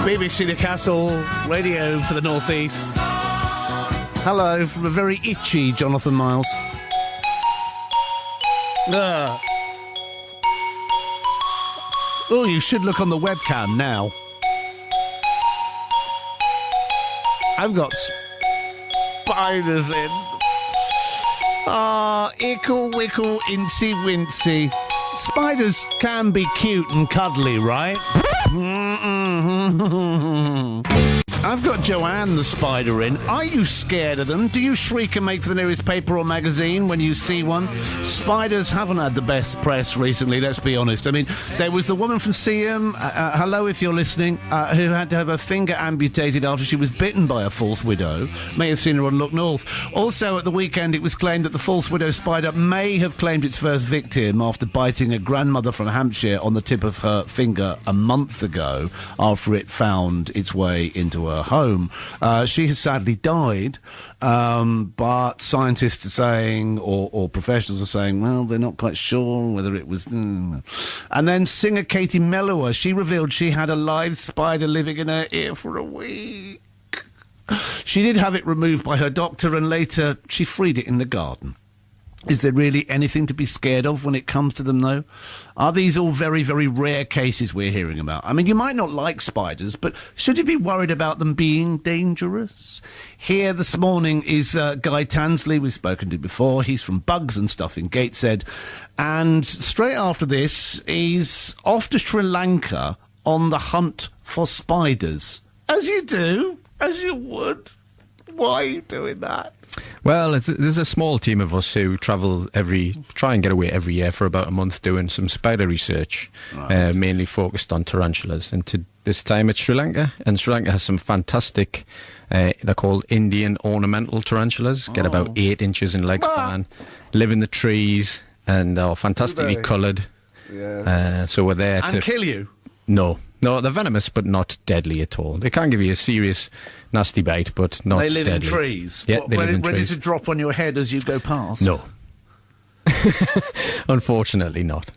BBC Newcastle, radio for the North East. Hello from a very itchy Jonathan Miles. Oh, you should look on the webcam now. I've got spiders in. Ah, ickle, wickle, incy, wincy. Spiders can be cute and cuddly, right? I've got Joanne the spider in. Are you scared of them? Do you shriek and make for the nearest paper or magazine when you see one? Spiders haven't had the best press recently, let's be honest. I mean, there was the woman from Seaham, hello if you're listening, who had to have her finger amputated after she was bitten by a false widow. May have seen her on Look North. Also, at the weekend, it was claimed that the false widow spider may have claimed its first victim after biting a grandmother from Hampshire on the tip of her finger a month ago after it found its way into her home. She has sadly died, but scientists are saying, or professionals are saying, well, they're not quite sure whether it was... And then singer Katie Mellower, she revealed she had a live spider living in her ear for a week. She did have it removed by her doctor, and later she freed it in the garden. Is there really anything to be scared of when it comes to them, though? Are these all very, very rare cases we're hearing about? I mean, you might not like spiders, but should you be worried about them being dangerous? Here this morning is Guy Tansley, we've spoken to before. He's from Bugs and Stuff in Gateshead. And straight after this, he's off to Sri Lanka on the hunt for spiders. As you do, as you would. Why are you doing that? Well, there's a small team of us who try and get away every year for about a month doing some spider research, right. Mainly focused on tarantulas. And this time it's Sri Lanka, and Sri Lanka has some fantastic, they're called Indian ornamental tarantulas, get about 8 inches in leg span, live in the trees, and are fantastically coloured. Yes. So we're there to... kill you? No, they're venomous, but not deadly at all. They can give you a serious, nasty bite, but not deadly. They live in trees? Yeah, they live in trees. Ready to drop on your head as you go past? No. Unfortunately not.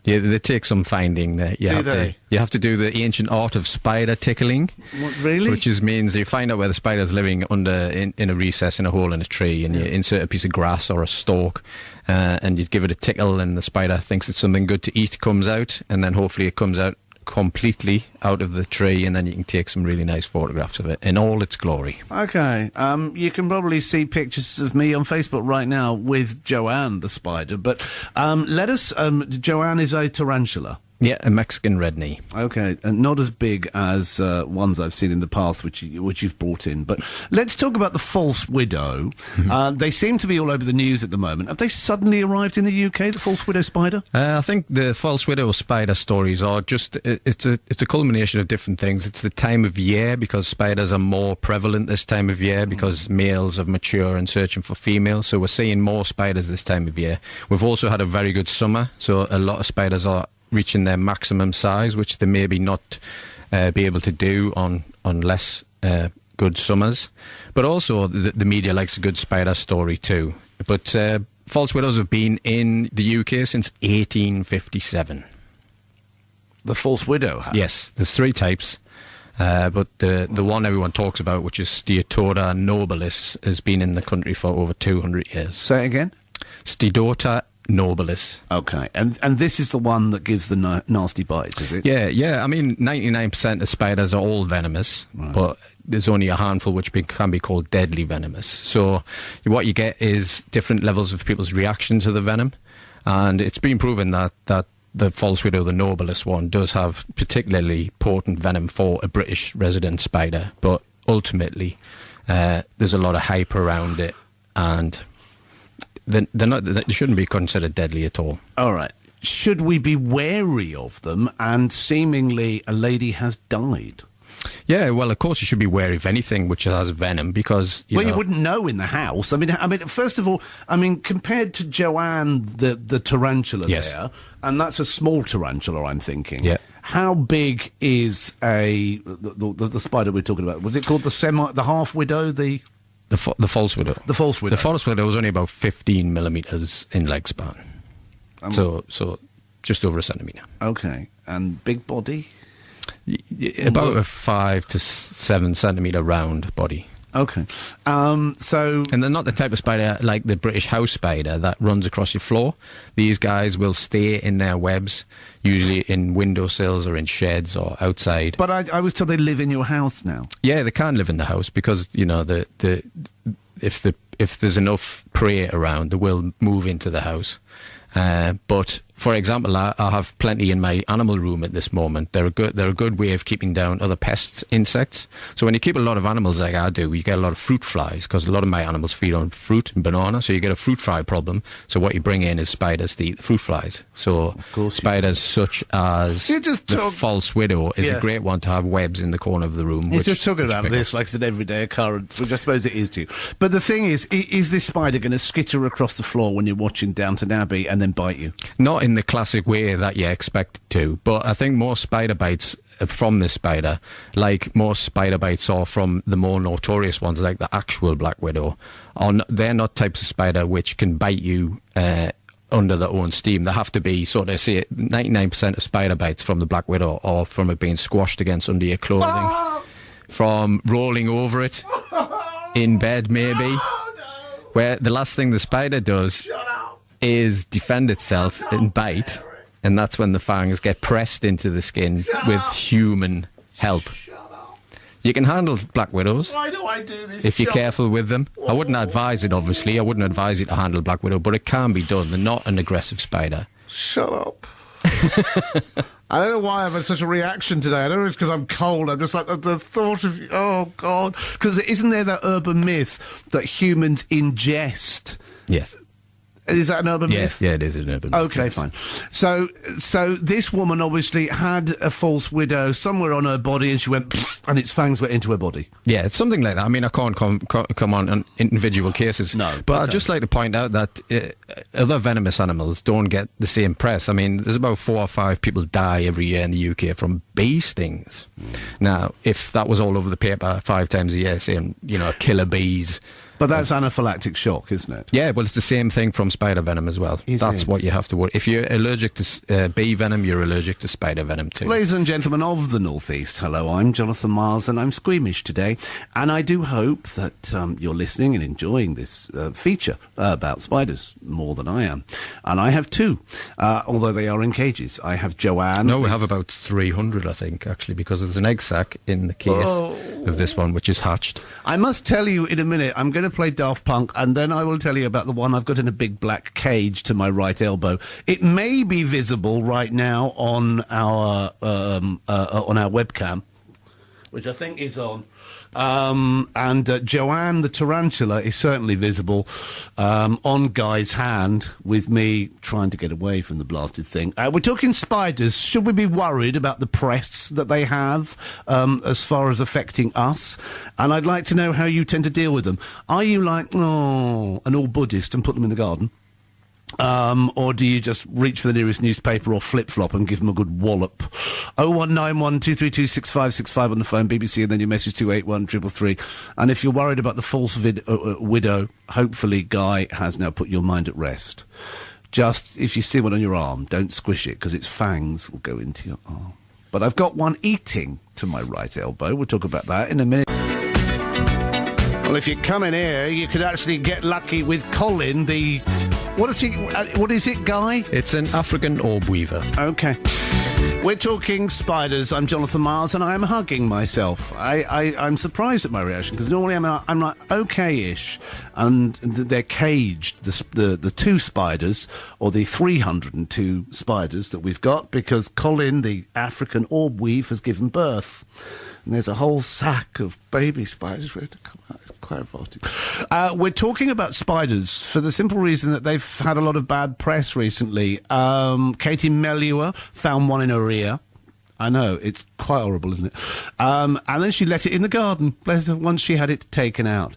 Yeah, they take some finding that you have to do the ancient art of spider tickling. What, really? Which means you find out where the spider's living in a recess in a hole in a tree, and you insert a piece of grass or a stalk, and you give it a tickle, and the spider thinks it's something good to eat, comes out, and then hopefully it comes out completely out of the tree, and then you can take some really nice photographs of it in all its glory. Okay, you can probably see pictures of me on Facebook right now with Joanne the spider, but let us... Joanne is a tarantula. Yeah, a Mexican red knee. Okay, and not as big as ones I've seen in the past, which you've brought in. But let's talk about the false widow. Mm-hmm. They seem to be all over the news at the moment. Have they suddenly arrived in the UK, the false widow spider? I think the false widow spider stories are just... It's a culmination of different things. It's the time of year, because spiders are more prevalent this time of year, because males have matured and searching for females. So we're seeing more spiders this time of year. We've also had a very good summer, so a lot of spiders are reaching their maximum size, which they maybe not be able to do on less good summers. But also the media likes a good spider story too. But false widows have been in the UK since 1857. The false widow? Yes, there's 3 types. But the one everyone talks about, which is Steatota nobilis, has been in the country for over 200 years. Say it again? Steatota nobilis. Okay, and this is the one that gives the nasty bites, is it? Yeah. I mean, 99% of spiders are all venomous, right. But there's only a handful which can be called deadly venomous. So what you get is different levels of people's reaction to the venom, and it's been proven that the false widow, the nobilis one, does have particularly potent venom for a British resident spider, but ultimately there's a lot of hype around it, and they shouldn't be considered deadly at all. All right. Should we be wary of them? And seemingly a lady has died. Yeah, well, of course you should be wary of anything which has venom, because... you wouldn't know in the house. I mean, first of all, compared to Joanne, the tarantula there, and that's a small tarantula, I'm thinking. Yeah. How big is the spider we're talking about? Was it called the half widow, The false widow. The false widow. The false widow was only about 15 millimetres in leg span. So just over a centimetre. Okay. And big body? About a 5 to 7 centimetre round body. Okay. And they're not the type of spider like the British house spider that runs across your floor. These guys will stay in their webs, usually in windowsills or in sheds or outside. But I was told they live in your house now. Yeah, they can live in the house because, you know, if there's enough prey around, they will move into the house. But for example, I have plenty in my animal room at this moment. They're a good way of keeping down other pests, insects. So when you keep a lot of animals like I do, you get a lot of fruit flies because a lot of my animals feed on fruit and banana. So you get a fruit fly problem. So what you bring in is spiders to eat the fruit flies. So spiders such as the false widow is a great one to have webs in the corner of the room. He's just talking about this like it's an everyday occurrence, which I suppose it is to you. But the thing is this spider going to skitter across the floor when you're watching Downton Abbey and then bite you? Not in the classic way that you expect it to, but I think more spider bites from this spider, like most spider bites are from the more notorious ones, like the actual black widow, they're not types of spider which can bite you under their own steam. They have to be sort of, say, 99% of spider bites from the black widow or from it being squashed against under your clothing, from rolling over it in bed maybe, where the last thing the spider does is defend itself and bite, and that's when the fangs get pressed into the skin with human help. You can handle black widows. Why do I do this? If you're careful with them. I wouldn't advise it, obviously. I wouldn't advise you to handle black widow, but it can be done. They're not an aggressive spider. Shut up. I don't know why I've had such a reaction today. I don't know if it's because I'm cold. I'm just like, the thought of, oh, God. Because isn't there that urban myth that humans ingest? Yes. Is that an urban myth? Yeah, it is an urban myth. Okay, fine. So this woman obviously had a false widow somewhere on her body, and she went, and its fangs went into her body. Yeah, it's something like that. I mean, I can't come on individual cases. No. But I'd just like to point out that other venomous animals don't get the same press. I mean, there's about 4 or 5 people die every year in the UK from bee stings. Now, if that was all over the paper 5 times a year saying, you know, killer bees... But that's anaphylactic shock, isn't it? Yeah, well, it's the same thing from spider venom as well. That's what you have to worry. If you're allergic to bee venom, you're allergic to spider venom too. Ladies and gentlemen of the North East, hello, I'm Jonathan Miles and I'm squeamish today. And I do hope that you're listening and enjoying this feature about spiders more than I am. And I have 2, although they are in cages. I have Joanne. No, we have about 300, I think, actually, because there's an egg sac in the case of this one, which is hatched. I must tell you in a minute, I'm going to play Daft Punk, and then I will tell you about the one I've got in a big black cage to my right elbow. It may be visible right now on our webcam, which I think is on. And Joanne the tarantula is certainly visible on Guy's hand with me trying to get away from the blasted thing. We're talking spiders. Should we be worried about the press that they have as far as affecting us? And I'd like to know how you tend to deal with them. Are you like, oh, an old Buddhist and put them in the garden? Or do you just reach for the nearest newspaper or flip-flop and give them a good wallop? 0191 232 6565 on the phone, BBC, and then you message 281333. And if you're worried about the false widow, hopefully Guy has now put your mind at rest. Just, if you see one on your arm, don't squish it, because its fangs will go into your arm. But I've got one eating to my right elbow. We'll talk about that in a minute. Well, if you come in here, you could actually get lucky with Colin, the... What is it, Guy? It's an African orb weaver. Okay. We're talking spiders. I'm Jonathan Miles, and I'm hugging myself. I'm surprised at my reaction, because normally I'm like, okay-ish, and they're caged, the 2 spiders, or the 302 spiders that we've got, because Colin, the African orb weave, has given birth. And there's a whole sack of baby spiders ready to come out. It's quite revolting. We're talking about spiders for the simple reason that they've had a lot of bad press recently. Katie Melua found one in her ear. I know, it's quite horrible, isn't it? And then she let it in the garden, bless her, once she had it taken out.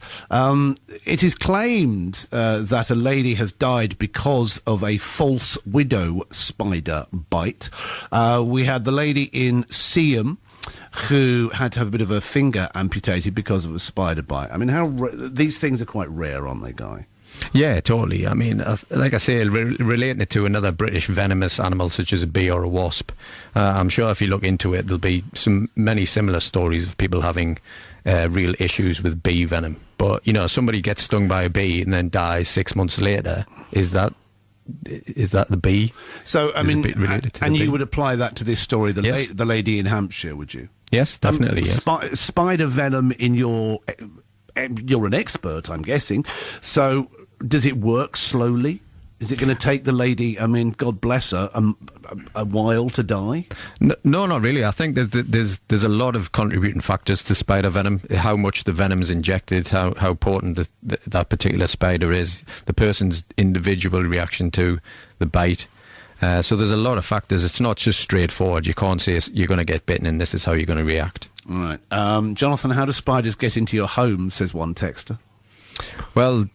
It is claimed that a lady has died because of a false widow spider bite. We had the lady in Seaham who had to have a bit of her finger amputated because of a spider bite. I mean, these things are quite rare, aren't they, Guy? Yeah, totally. I mean, like I say, relating it to another British venomous animal such as a bee or a wasp, I'm sure if you look into it, there'll be many similar stories of people having real issues with bee venom. But, you know, somebody gets stung by a bee and then dies 6 months later. Is that the bee? So, I mean, and you bee? would apply that to this story, Yes. the lady in Hampshire, would you? Yes, definitely, yes. Spider venom in you're an expert, I'm guessing. So, does it work slowly? Is it going to take the lady, I mean, God bless her, a while to die? No, not really. I think there's a lot of contributing factors to spider venom. How much the venom is injected, how potent that particular spider is, the person's individual reaction to the bite. So there's a lot of factors. It's not just straightforward. You can't say you're going to get bitten and this is how you're going to react. All right. Jonathan, how do spiders get into your home, says one texter? Well,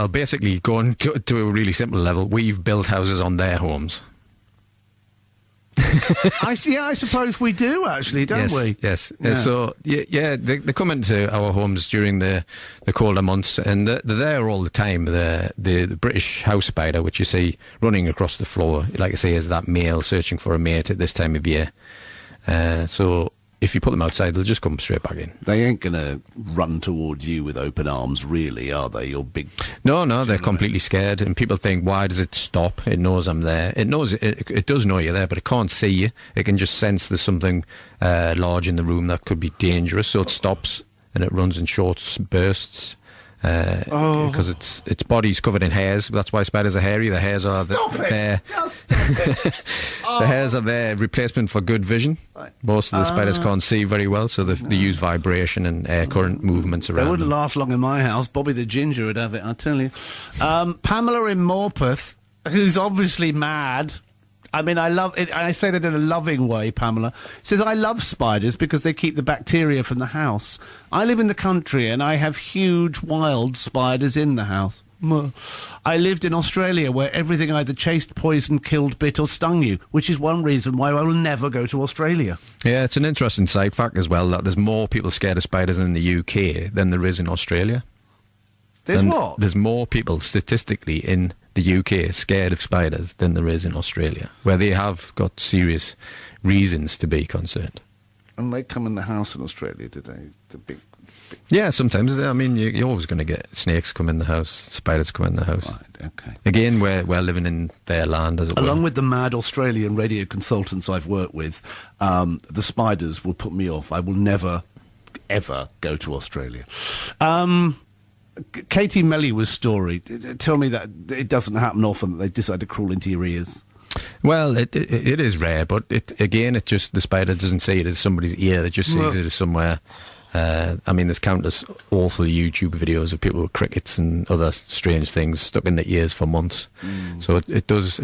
basically, going to a really simple level, we've built houses on their homes. I suppose we do, actually, don't we? Yes. Yeah. So, they come into our homes during the colder months, and they're there all the time. The British house spider, which you see running across the floor, like I say, is that male searching for a mate at this time of year. So if you put them outside, they'll just come straight back in. They ain't going to run towards you with open arms, really, are they? You're big... No, they're completely scared, and people think, why does it stop? It knows I'm there. It knows it does know you're there, but it can't see you. It can just sense there's something large in the room that could be dangerous, so it stops, and it runs in short bursts. Because its body's covered in hairs. That's why spiders are hairy. The hairs are there. The hairs are their replacement for good vision. Most of the spiders can't see very well, so they use vibration and air current movements around. They wouldn't last long in my house. Bobby the Ginger would have it, I tell you. Pamela in Morpeth, who's obviously mad. I mean, I love it. I say that in a loving way, Pamela. Says, I love spiders because they keep the bacteria from the house. I live in the country and I have huge wild spiders in the house. I lived in Australia where everything either chased, poisoned, killed, bit or stung you, which is one reason why I will never go to Australia. Yeah, it's an interesting side fact as well that there's more people scared of spiders in the UK than there is in Australia. There's more people statistically in the UK scared of spiders than there is in Australia, where they have got serious reasons to be concerned. And they come in the house in Australia, do they? The big... Yeah, sometimes. I mean, you're always going to get snakes come in the house, spiders come in the house. Right, okay. Again, we're living in their land, as it were. Along with the mad Australian radio consultants I've worked with, the spiders will put me off. I will never, ever go to Australia. Katie Melliwer's story, tell me that it doesn't happen often that they decide to crawl into your ears. Well, it is rare, but the spider doesn't see it as somebody's ear, it just sees it as somewhere. I mean, there's countless awful YouTube videos of people with crickets and other strange things stuck in their ears for months. So it does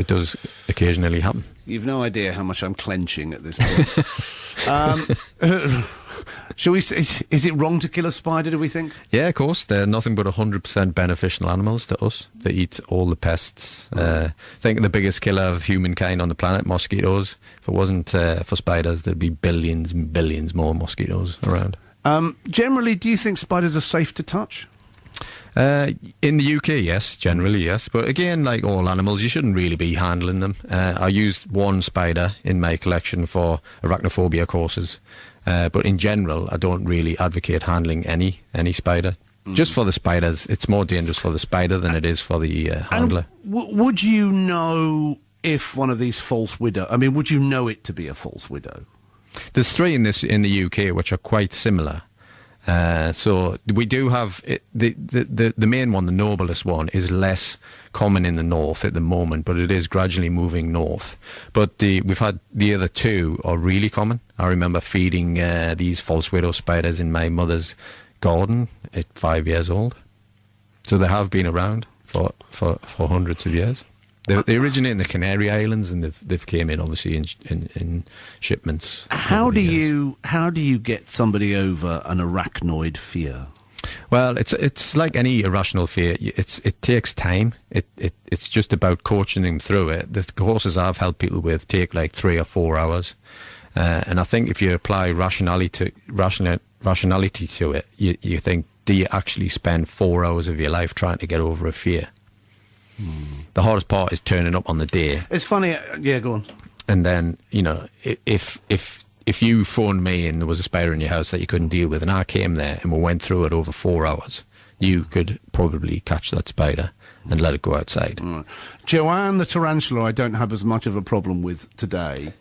occasionally happen. You've no idea how much I'm clenching at this point. Shall we say, is it wrong to kill a spider, do we think? Yeah, of course. They're nothing but 100% beneficial animals to us. They eat all the pests. I think the biggest killer of humankind on the planet, mosquitoes. If it wasn't for spiders, there'd be billions and billions more mosquitoes around. Generally, do you think spiders are safe to touch? In the UK, yes. Generally, yes. But again, like all animals, you shouldn't really be handling them. I used one spider in my collection for arachnophobia courses. But in general, I don't really advocate handling any spider. Just for the spiders. It's more dangerous for the spider than it is for the handler. Would you know if one of these false widow... I mean, would you know it to be a false widow? There's three in the UK which are quite similar. So we do have the main one, the noblest one, is less common in the north at the moment, but it is gradually moving north. But we've had the other two are really common. I remember feeding these false widow spiders in my mother's garden at 5 years old. So they have been around for hundreds of years. They originate in the Canary Islands, and they've came in obviously in shipments. How do you get somebody over an arachnoid fear? Well, it's like any irrational fear. It takes time. It's just about coaching them through it. The courses I've helped people with take like 3 or 4 hours, and I think if you apply rationality to it, you think do you actually spend 4 hours of your life trying to get over a fear? The hardest part is turning up on the day. It's funny. Yeah, go on. And then, you know, if you phoned me and there was a spider in your house that you couldn't deal with, and I came there and we went through it over 4 hours, you could probably catch that spider and let it go outside. Right. Joanne the tarantula, I don't have as much of a problem with today.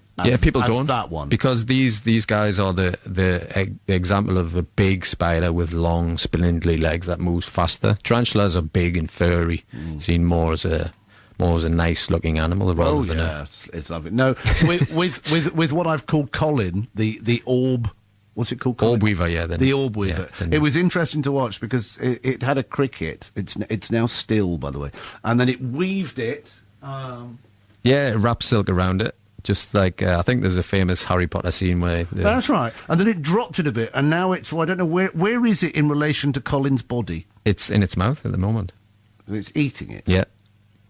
People don't. That one. Because these guys are the example of a big spider with long, spindly legs that moves faster. Tarantulas are big and furry, seen more as a nice looking animal rather than it's lovely. No, with what I've called Colin, the orb. What's it called? Colin? Orb weaver, yeah. The orb weaver. Yeah, it was interesting to watch because it had a cricket. It's now still, by the way, and then it weaved it. It wrapped silk around it. Just like, I think there's a famous Harry Potter scene where... That's right. And then it dropped it a bit, and now it's... Well, I don't know, where is it in relation to Colin's body? It's in its mouth at the moment. It's eating it? Yeah.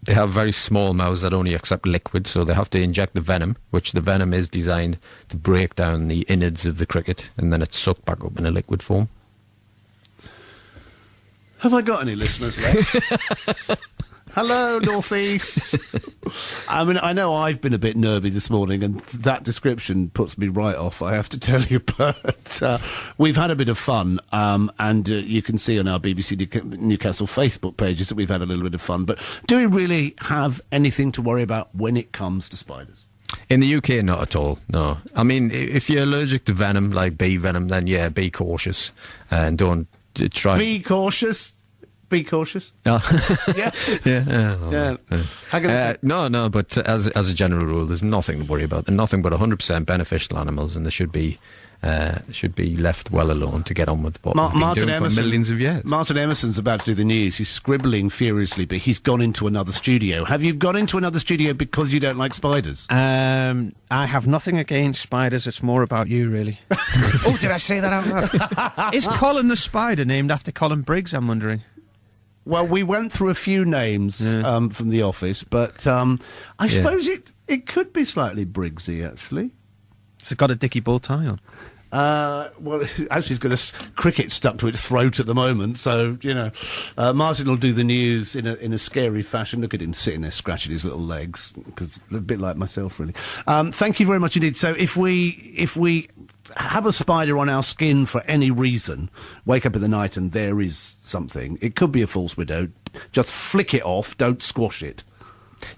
They have very small mouths that only accept liquid, so they have to inject the venom, which the venom is designed to break down the innards of the cricket, and then it's sucked back up in a liquid form. Have I got any listeners left? Hello, North East. I mean, I know I've been a bit nervy this morning, and that description puts me right off, I have to tell you. But we've had a bit of fun, and you can see on our BBC Newcastle Facebook pages that we've had a little bit of fun. But do we really have anything to worry about when it comes to spiders? In the UK, not at all, no. I mean, if you're allergic to venom, like bee venom, then yeah, be cautious and don't try... Be cautious? Be cautious. Oh. Yeah. Yeah. No, but as a general rule, there's nothing to worry about. They're nothing but 100% beneficial animals, and they should be left well alone to get on with what they've been doing for millions of years. Martin Emerson's about to do the news. He's scribbling furiously, but he's gone into another studio. Have you gone into another studio because you don't like spiders? I have nothing against spiders. It's more about you, really. Oh, did I say that out loud? Is Colin the spider named after Colin Briggs, I'm wondering? Well, we went through a few names from the office, but I suppose it could be slightly Briggsy, actually. It's got a Dickie bow tie on. Well, actually, it's got a cricket stuck to its throat at the moment, so, you know. Martin will do the news in a scary fashion. Look at him sitting there scratching his little legs, because a bit like myself, really. Thank you very much indeed. So if we have a spider on our skin for any reason, wake up in the night and there is something, it could be a false widow, just flick it off, don't squash it.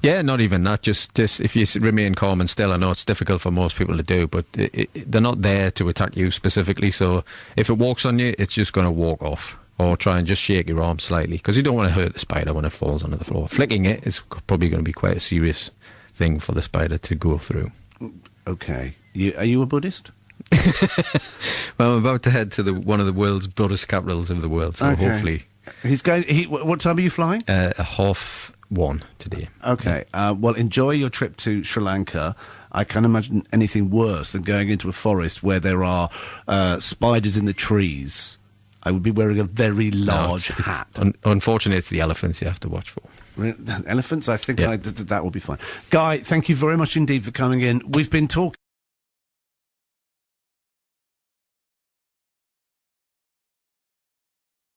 Yeah, not even that. Just if you remain calm and still. I know it's difficult for most people to do, but they're not there to attack you specifically. So if it walks on you, it's just going to walk off. Or try and just shake your arm slightly, because you don't want to hurt the spider when it falls onto the floor. Flicking it is probably going to be quite a serious thing for the spider to go through. Okay. Are you a Buddhist? Well, I'm about to head to one of the world's Buddhist capitals of the world, so hopefully... What time are you flying? 1:30 today. Okay. Well, enjoy your trip to Sri Lanka. I can't imagine anything worse than going into a forest where there are spiders in the trees. I would be wearing a very large hat. Unfortunately, it's the elephants you have to watch for. Elephants? I think that will be fine. Guy, thank you very much indeed for coming in. We've been talking...